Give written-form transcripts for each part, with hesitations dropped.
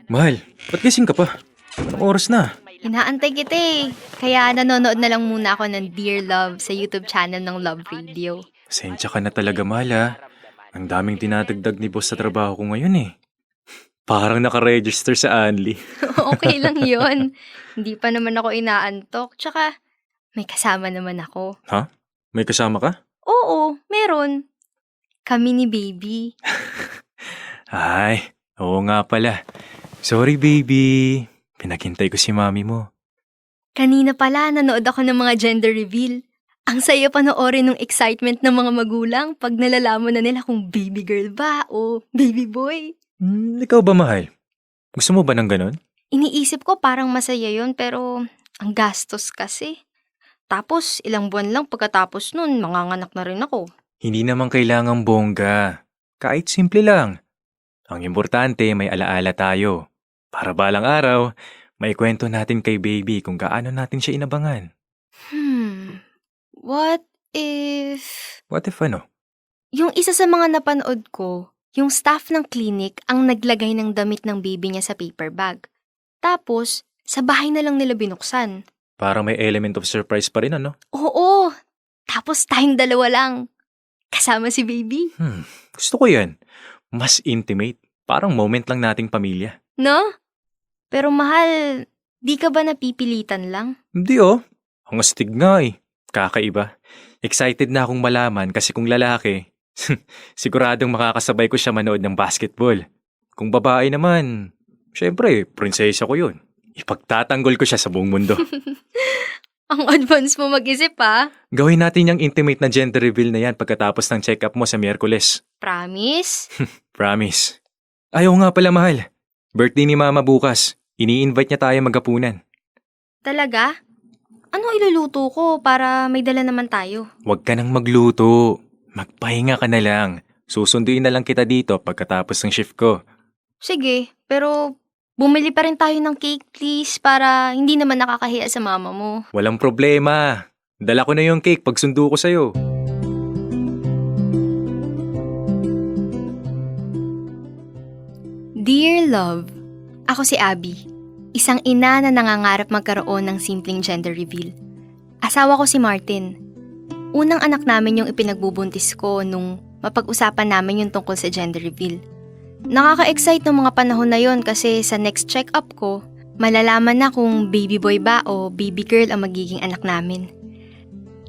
Mahal, ba't gising ka pa? Anong oras na? Inaantay kita eh. Kaya nanonood na lang muna ako ng Dear Love sa YouTube channel ng Love Radio. Pasensya ka na talaga, mahal ha. Ang daming dinadagdag ni boss sa trabaho ko ngayon eh. Parang nakaregister sa Anli. Okay lang yon. Hindi pa naman ako inaantok. Tsaka, may kasama naman ako. Ha? May kasama ka? Oo, meron. Kami ni Baby. Ay, oo nga pala. Sorry baby. Pinaghintay ko si mami mo. Kanina pala, nanood ako ng mga gender reveal. Ang saya panoorin ng excitement ng mga magulang pag nalalaman na nila kung baby girl ba o baby boy. Ikaw ba mahal? Gusto mo ba ng ganon? Iniisip ko parang masaya yon pero ang gastos kasi. Tapos ilang buwan lang pagkatapos nun, manganganak na rin ako. Hindi naman kailangang bongga. Kahit simple lang. Ang importante may alaala tayo. Para balang araw, may kwento natin kay baby kung gaano natin siya inabangan. What if... What if ano? Yung isa sa mga napanood ko, yung staff ng clinic ang naglagay ng damit ng baby niya sa paper bag. Tapos, sa bahay na lang nila binuksan. Parang may element of surprise pa rin ano? Oo! Tapos tayong dalawa lang. Kasama si baby. Gusto ko yan. Mas intimate. Parang moment lang nating pamilya. No? Pero mahal, di ka ba napipilitan lang? Hindi oh. Ang astig nga eh. Kakaiba. Excited na akong malaman kasi kung lalaki, siguradong makakasabay ko siya manood ng basketball. Kung babae naman, syempre, prinsesa ko yun. Ipagtatanggol ko siya sa buong mundo. Ang advance mo mag-isip ha? Gawin natin yung intimate na gender reveal na yan pagkatapos ng check-up mo sa Miyerkules. Promise? Promise. Ayaw nga pala mahal. Birthday ni Mama bukas. Ini-invite niya tayo maghapunan. Talaga? Ano iluluto ko para may dala naman tayo? Huwag ka nang magluto. Magpahinga ka na lang. Susunduin na lang kita dito pagkatapos ng shift ko. Sige, pero bumili pa rin tayo ng cake please para hindi naman nakakahiya sa mama mo. Walang problema. Dala ko na yung cake pag sundo ko sa'yo. Dear Love, ako si Abby. Isang ina na nangangarap magkaroon ng simpleng gender reveal. Asawa ko si Martin. Unang anak namin yung ipinagbubuntis ko nung mapag-usapan namin yung tungkol sa gender reveal. Nakaka-excite ng mga panahon na yon kasi sa next check-up ko, malalaman na kung baby boy ba o baby girl ang magiging anak namin.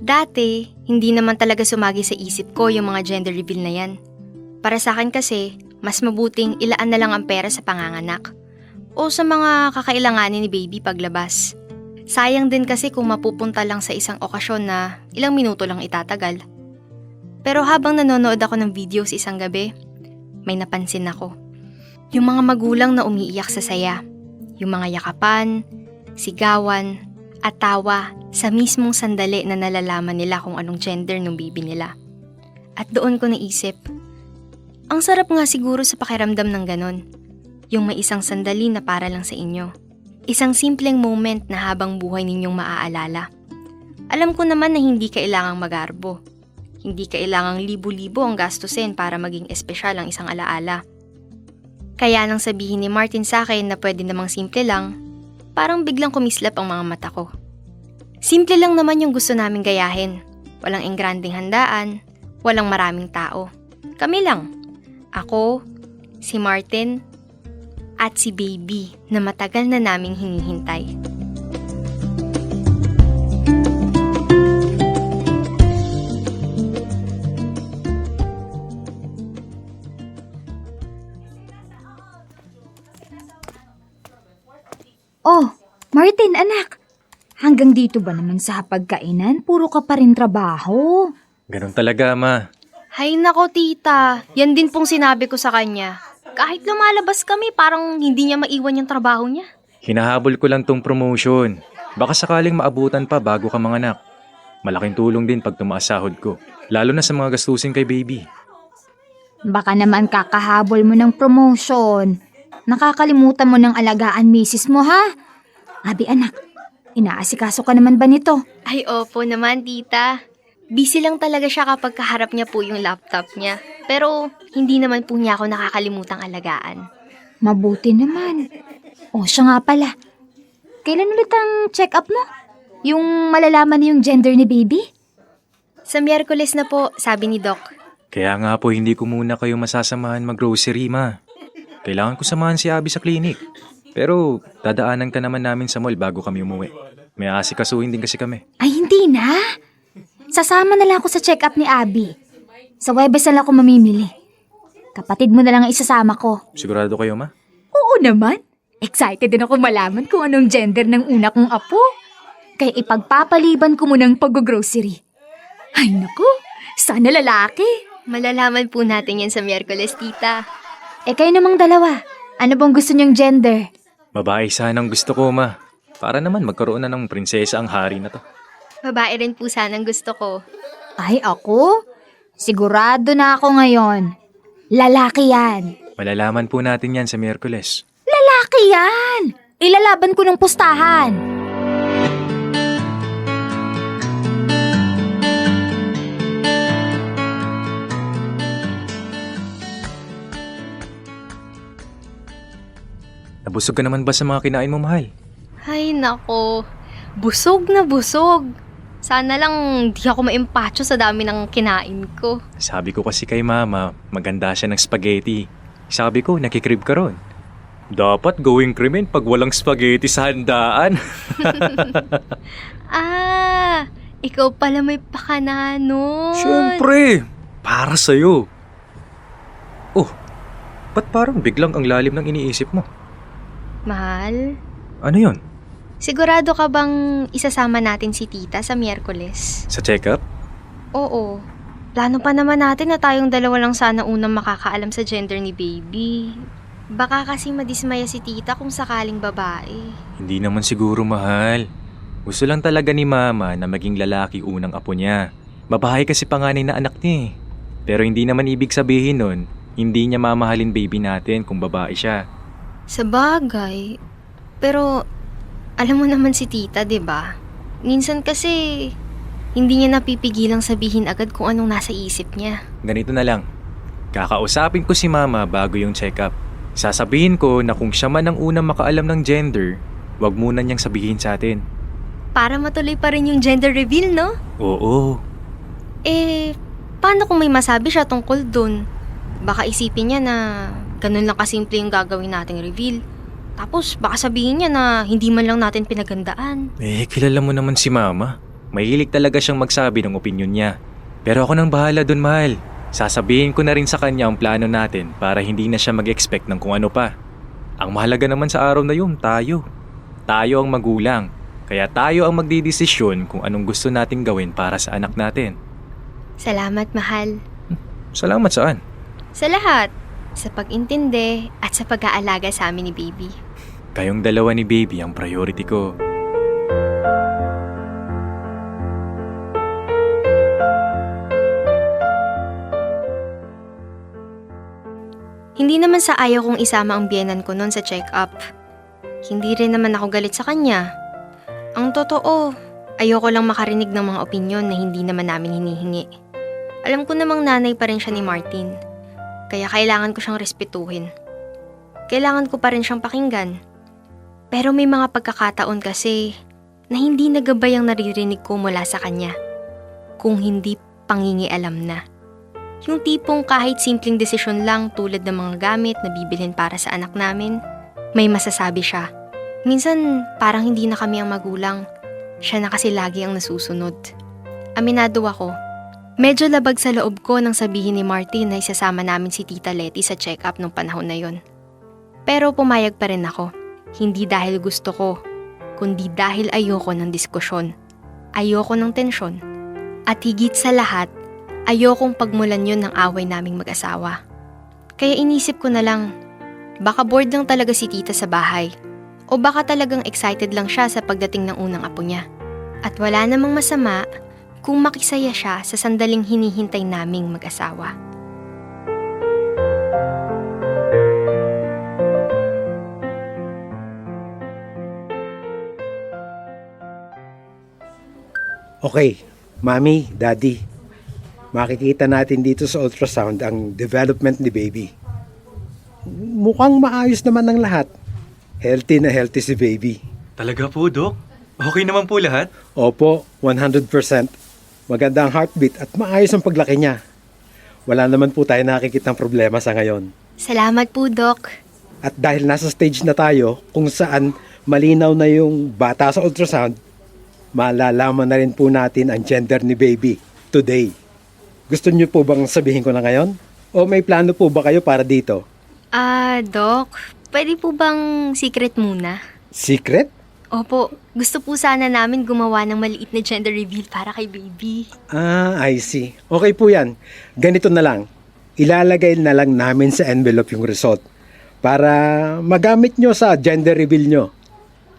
Dati, hindi naman talaga sumagi sa isip ko yung mga gender reveal na yan. Para sa akin kasi, mas mabuting ilaan na lang ang pera sa panganganak o sa mga kakailanganin ni baby paglabas. Sayang din kasi kung mapupunta lang sa isang okasyon na ilang minuto lang itatagal. Pero habang nanonood ako ng videos isang gabi, may napansin ako. Yung mga magulang na umiiyak sa saya, yung mga yakapan, sigawan, at tawa sa mismong sandali na nalalaman nila kung anong gender ng baby nila. At doon ko naisip, ang sarap nga siguro sa pakiramdam ng ganon. Yung may isang sandali na para lang sa inyo. Isang simpleng moment na habang buhay ninyong maaalala. Alam ko naman na hindi kailangang magarbo. Hindi kailangang libo-libo ang gastusin para maging espesyal ang isang alaala. Kaya nang sabihin ni Martin sa akin na pwede namang simple lang, parang biglang kumislap ang mga mata ko. Simple lang naman yung gusto naming gayahin. Walang engranding handaan, walang maraming tao. Kami lang. Ako, si Martin, at si Baby na matagal na naming hinihintay. Oh, Martin, anak. Hanggang dito ba naman sa pagkainan? Puro ka pa rin trabaho. Ganon talaga, ma. Hay nako tita, yan din pong sinabi ko sa kanya. Kahit lumalabas kami, parang hindi niya maiwan yung trabaho niya. Hinahabol ko lang tong promotion. Baka sakaling maabutan pa bago ka manganak. Malaking tulong din pag tumaas sahod ko. Lalo na sa mga gastusin kay baby. Baka naman kakahabol mo ng promotion. Nakakalimutan mo ng alagaan misis mo, ha? Abi, anak, inaasikaso ka naman ba nito? Ay opo naman tita. Busy lang talaga siya kapag kaharap niya po yung laptop niya. Pero hindi naman po niya ako nakakalimutang alagaan. Mabuti naman. O siya nga pala. Kailan ulit ang check-up mo? Yung malalaman na yung gender ni baby? Sa Miyerkules na po, sabi ni Doc. Kaya nga po hindi ko muna kayo masasamahan mag-grocery, ma. Kailangan ko samahan si Abby sa clinic. Pero dadaanan ka naman namin sa mall bago kami umuwi. May asikasuhin din kasi kami. Ay, hindi na. Sasama na lang ako sa check-up ni Abby. Sa Webes na lang ako mamimili. Kapatid mo na lang ang isasama ko. Sigurado kayo, ma? Oo naman. Excited din ako malaman kung anong gender ng una kong apo. Kaya ipagpapaliban ko muna ang pag-grocery. Ay naku, sana lalaki. Malalaman po natin yan sa Miyerkules, tita. Kayo namang dalawa. Ano bang gusto niyong gender? Babae sanang gusto ko, ma. Para naman magkaroon na ng prinsesa ang hari na to. Babae rin po sanang gusto ko. Ay ako? Sigurado na ako ngayon. Lalaki yan. Malalaman po natin yan sa Miyerkules. Lalaki yan! Ilalaban ko ng pustahan. Nabusog ka naman ba sa mga kinain mo, mahal? Ay, nako. Busog na busog. Sana lang di ako maimpacho sa dami ng kinain ko. Sabi ko kasi kay mama, maganda siya ng spaghetti. Sabi ko, nakikrib ka ron. Dapat gawing krimen pag walang spaghetti sa handaan. Ah, ikaw pala may pakana nun. Siyempre, para sa'yo. Oh, ba't parang biglang ang lalim ng iniisip mo? Mahal, Ano yon? sigurado ka bang isasama natin si tita sa Miyerkules? Sa check-up? Oo. Plano pa naman natin na tayong dalawa lang sana unang makakaalam sa gender ni baby. Baka kasi madismaya si tita kung sakaling babae. Hindi naman siguro, mahal. Gusto lang talaga ni mama na maging lalaki unang apo niya. Babae kasi panganay na anak niya eh. Pero hindi naman ibig sabihin nun, hindi niya mamahalin baby natin kung babae siya. Sa bagay. Pero, alam mo naman si tita, 'di ba? Minsan kasi, hindi niya napipigilang sabihin agad kung anong nasa isip niya. Ganito na lang. Kakausapin ko si mama bago yung check-up. Sasabihin ko na kung siya man ang unang makaalam ng gender, wag muna niyang sabihin sa atin. Para matuloy pa rin yung gender reveal, no? Oo. Paano kung may masabi siya tungkol dun? Baka isipin niya na ganun lang kasimple yung gagawin nating reveal. Tapos baka sabihin niya na hindi man lang natin pinagandaan. Kilala mo naman si mama. Mahilig talaga siyang magsabi ng opinion niya. Pero ako nang bahala dun, mahal. Sasabihin ko na rin sa kanya ang plano natin para hindi na siya mag-expect ng kung ano pa. Ang mahalaga naman sa araw na yun, tayo. Tayo ang magulang. Kaya tayo ang magdidesisyon kung anong gusto nating gawin para sa anak natin. Salamat, mahal. Salamat saan? Sa lahat. Sa pag-intindi at sa pag-aalaga sa amin ni baby. Kayong dalawa ni baby ang priority ko. Hindi naman sa ayaw kong isama ang biyenan ko noon sa check-up. Hindi rin naman ako galit sa kanya. Ang totoo, ayoko lang makarinig ng mga opinyon na hindi naman namin hinihingi. Alam ko namang nanay pa rin siya ni Martin. Kaya kailangan ko siyang respetuhin. Kailangan ko pa rin siyang pakinggan. Pero may mga pagkakataon kasi na hindi nagabay ang naririnig ko mula sa kanya. Kung hindi pangingialam na. Yung tipong kahit simpleng desisyon lang tulad ng mga gamit na bibilhin para sa anak namin, may masasabi siya. Minsan parang hindi na kami ang magulang. Siya na kasi lagi ang nasusunod. Aminado ako. Medyo labag sa loob ko nang sabihin ni Martin na isasama namin si Tita Letty sa check-up nung panahon na yon. Pero pumayag pa rin ako. Hindi dahil gusto ko, kundi dahil ayoko ng diskusyon. Ayoko ng tensyon. At higit sa lahat, ayokong pagmulan yun ng away naming mag-asawa. Kaya inisip ko na lang, baka bored lang talaga si tita sa bahay. O baka talagang excited lang siya sa pagdating ng unang apo niya. At wala namang masama kung makisaya siya sa sandaling hinihintay naming mag-asawa. Okay, Mami, Daddy. Makikita natin dito sa ultrasound ang development ni baby. mukhang maayos naman ang lahat. Healthy na healthy si baby. Talaga po, Dok? Okay naman po lahat? Opo, 100%. Maganda ang heartbeat at maayos ang paglaki niya. Wala naman po tayo nakikitang problema sa ngayon. Salamat po, Doc. At dahil nasa stage na tayo kung saan malinaw na yung bata sa ultrasound, malalaman na rin po natin ang gender ni baby today. Gusto niyo po bang sabihin ko na ngayon? O may plano po ba kayo para dito? Doc, pwede po bang secret muna? Secret? Opo, gusto po sana namin gumawa ng maliit na gender reveal para kay baby. I see. Okay po yan. Ganito na lang. Ilalagay na lang namin sa envelope yung result para magamit nyo sa gender reveal nyo.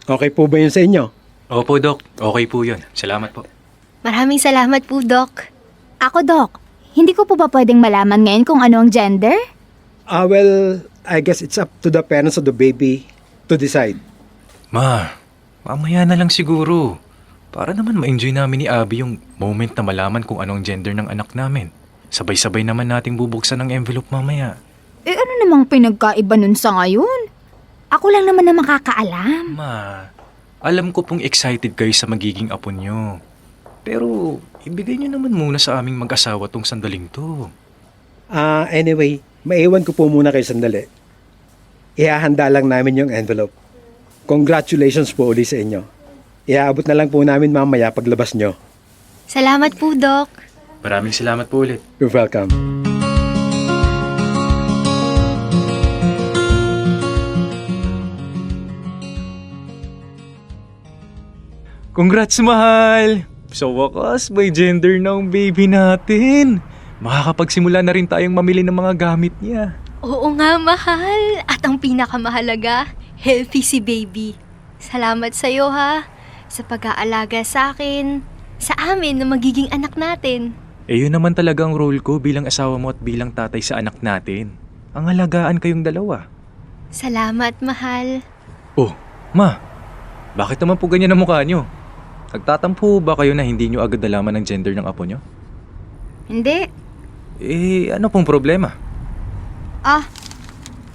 Okay po ba yun sa inyo? Opo, Dok. Okay po yun. Salamat po. Maraming salamat po, Doc. Ako, Doc, hindi ko po ba pwedeng malaman ngayon kung ano ang gender? Well, I guess it's up to the parents of the baby to decide. Ma, mamaya na lang siguro. Para naman ma-enjoy namin ni Abby yung moment na malaman kung anong gender ng anak namin. Sabay-sabay naman nating bubuksan ang envelope mamaya. Ano namang pinagkaiba nun sa ngayon? Ako lang naman na makakaalam. Ma, alam ko pong excited kayo sa magiging apo nyo. Pero, ibigay nyo naman muna sa aming mag-asawa tong sandaling to. Anyway, maiwan ko po muna kayo sandali. Ihahanda lang namin yung envelope. Congratulations po uli sa inyo. Iaabot na lang po namin mamaya paglabas nyo. Salamat po, Doc. Maraming salamat po ulit. You're welcome. Congrats, mahal! Sa wakas, may gender na ang baby natin. Makakapagsimula na rin tayong mamili ng mga gamit niya. Oo nga, mahal. At ang pinakamahalaga, healthy si baby. Salamat sa'yo, ha, sa pag-aalaga sa akin, sa amin na magiging anak natin. Yun naman talaga ang role ko bilang asawa mo at bilang tatay sa anak natin. Ang alagaan kayong dalawa. Salamat, mahal. Oh, ma, bakit naman po ganyan ang mukha nyo? Nagtatampo ba kayo na hindi nyo agad nalaman ang gender ng apo nyo? Hindi. Ano pong problema?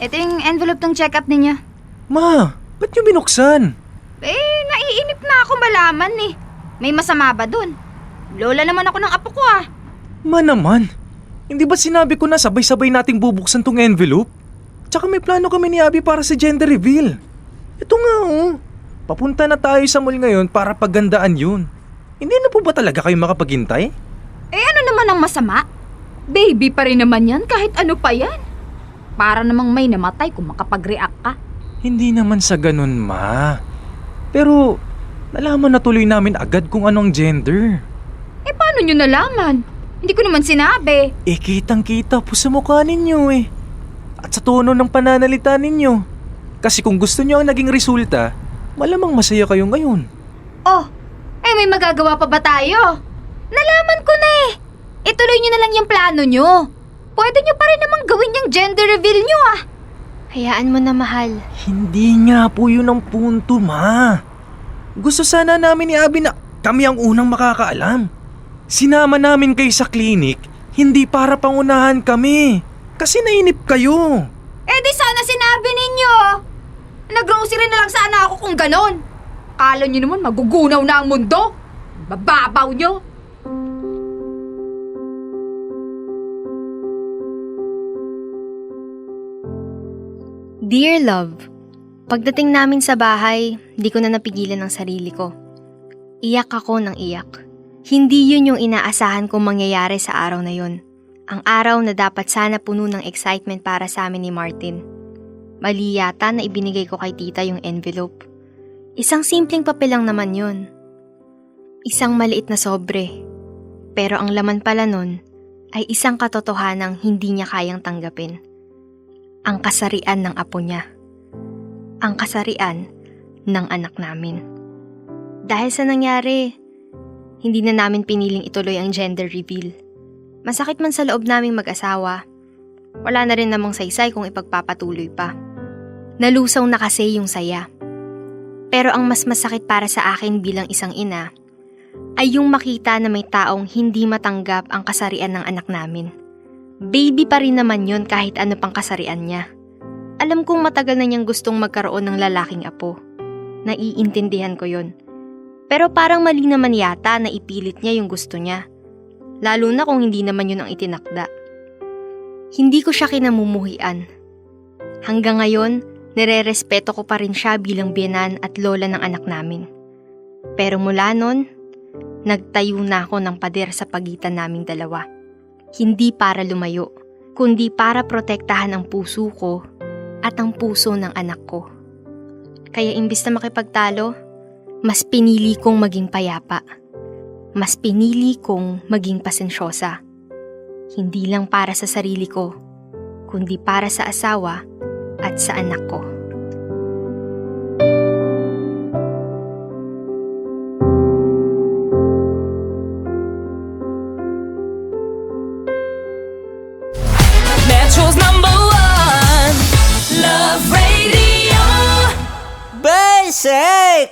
Ito yung envelope ng check-up ninyo. Ma, ba't nyo binuksan? Naiinip na ako malaman eh. May masama ba dun? Lola naman ako ng apo ko ah. Ma naman, hindi ba sinabi ko na sabay-sabay nating bubuksan tong envelope? Tsaka may plano kami ni Abby para sa gender reveal. Ito nga oh, papunta na tayo sa mall ngayon para paggandaan yun. Hindi na po ba talaga kayo makapaghintay? Ano naman ang masama? Baby pa rin naman yan kahit ano pa yan. Para namang may namatay kung makapag-react ka. Hindi naman sa ganun, ma. Pero, nalaman na tuloy namin agad kung anong gender. Paano nyo nalaman? Hindi ko naman sinabi. Kitang-kita po sa mukha ninyo eh. At sa tono ng pananalita ninyo. Kasi kung gusto nyo ang naging resulta, malamang masaya kayo ngayon. May magagawa pa ba tayo? Nalaman ko na eh. Ituloy nyo na lang yung plano nyo. Pwede nyo pa rin namang gawin yung gender reveal nyo ah. Hayaan mo na, mahal. Hindi nga po yun ang punto, ma. Gusto sana namin ni Abby na kami ang unang makakaalam. Sinama namin kayo sa clinic, hindi para pangunahan kami. Kasi nainip kayo. Di sana sinabi ninyo. Nag-grocery na lang sana ako kung ganon. Kala nyo naman magugunaw na ang mundo. Bababaw nyo. Dear Love, pagdating namin sa bahay, di ko na napigilan ang sarili ko. Iyak ako ng iyak. Hindi yun yung inaasahan kong mangyayari sa araw na yun. Ang araw na dapat sana puno ng excitement para sa amin ni Martin. Mali yata na ibinigay ko kay tita yung envelope. Isang simpleng papel lang naman yun. Isang maliit na sobre. Pero ang laman pala nun ay isang katotohanang hindi niya kayang tanggapin. Ang kasarian ng apo niya. Ang kasarian ng anak namin. Dahil sa nangyari, hindi na namin piniling ituloy ang gender reveal. Masakit man sa loob naming mag-asawa, wala na rin namang saysay kung ipagpapatuloy pa. Nalusaw na kasi yung saya. Pero ang mas masakit para sa akin bilang isang ina, ay yung makita na may taong hindi matanggap ang kasarian ng anak namin. Baby pa rin naman yun kahit ano pang kasarian niya. Alam kong matagal na niyang gustong magkaroon ng lalaking apo. Naiintindihan ko yon. Pero parang mali naman yata na ipilit niya yung gusto niya. Lalo na kung hindi naman yun ang itinakda. Hindi ko siya kinamumuhian. Hanggang ngayon, nire-respeto ko pa rin siya bilang biyenan at lola ng anak namin. Pero mula nun, nagtayo na ako ng pader sa pagitan naming dalawa. Hindi para lumayo, kundi para protektahan ang puso ko at ang puso ng anak ko. Kaya imbis na makipagtalo, mas pinili kong maging payapa. Mas pinili kong maging pasensyosa. Hindi lang para sa sarili ko, kundi para sa asawa at sa anak ko. Metro's #1 Love Radio. Basic!